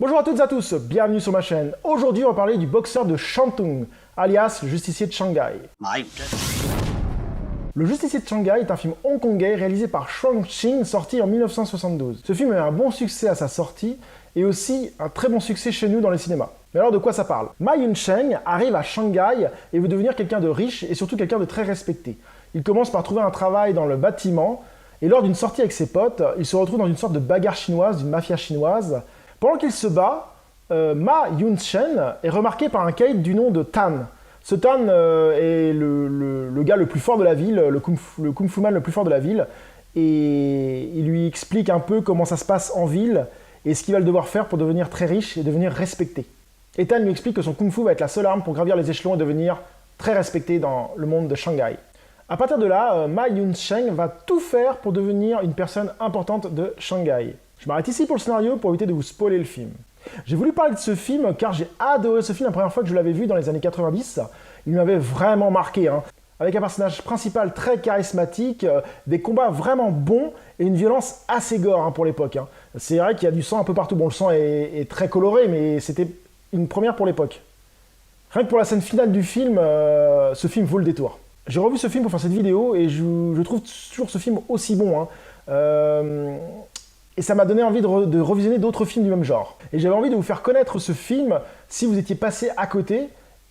Bonjour à toutes et à tous, bienvenue sur ma chaîne. Aujourd'hui, on va parler du boxeur de Shantung, alias le justicier de Shanghai. Le justicier de Shanghai est un film hongkongais réalisé par Shuang Xin, sorti en 1972. Ce film a eu un bon succès à sa sortie et aussi un très bon succès chez nous dans les cinémas. Mais alors de quoi ça parle? Ma Yun-sheng arrive à Shanghai et veut devenir quelqu'un de riche et surtout quelqu'un de très respecté. Il commence par trouver un travail dans le bâtiment et lors d'une sortie avec ses potes, il se retrouve dans une sorte de bagarre chinoise, d'une mafia chinoise. Pendant qu'il se bat, Ma Yun-sheng est remarqué par un caïd du nom de Tan. Ce Tan est le gars le plus fort de la ville, le kung-fu man le plus fort de la ville, et il lui explique un peu comment ça se passe en ville et ce qu'il va devoir faire pour devenir très riche et devenir respecté. Et Tan lui explique que son kung-fu va être la seule arme pour gravir les échelons et devenir très respecté dans le monde de Shanghai. À partir de là, Ma Yun-sheng va tout faire pour devenir une personne importante de Shanghai. Je m'arrête ici pour le scénario pour éviter de vous spoiler le film. J'ai voulu parler de ce film car j'ai adoré ce film la première fois que je l'avais vu dans les années 90. Il m'avait vraiment marqué, avec un personnage principal très charismatique, des combats vraiment bons et une violence assez gore pour l'époque. C'est vrai qu'il y a du sang un peu partout. Bon, le sang est très coloré, mais c'était une première pour l'époque. Rien que pour la scène finale du film, ce film vaut le détour. J'ai revu ce film pour faire cette vidéo et je trouve toujours ce film aussi bon. Et ça m'a donné envie de revisionner d'autres films du même genre. Et j'avais envie de vous faire connaître ce film si vous étiez passé à côté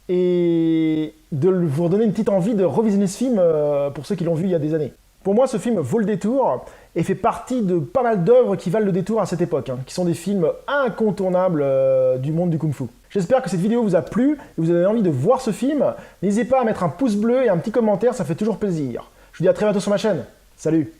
et de vous redonner une petite envie de revisionner ce film pour ceux qui l'ont vu il y a des années. Pour moi, ce film vaut le détour et fait partie de pas mal d'œuvres qui valent le détour à cette époque, qui sont des films incontournables du monde du kung-fu. J'espère que cette vidéo vous a plu et vous avez envie de voir ce film. N'hésitez pas à mettre un pouce bleu et un petit commentaire, ça fait toujours plaisir. Je vous dis à très bientôt sur ma chaîne. Salut!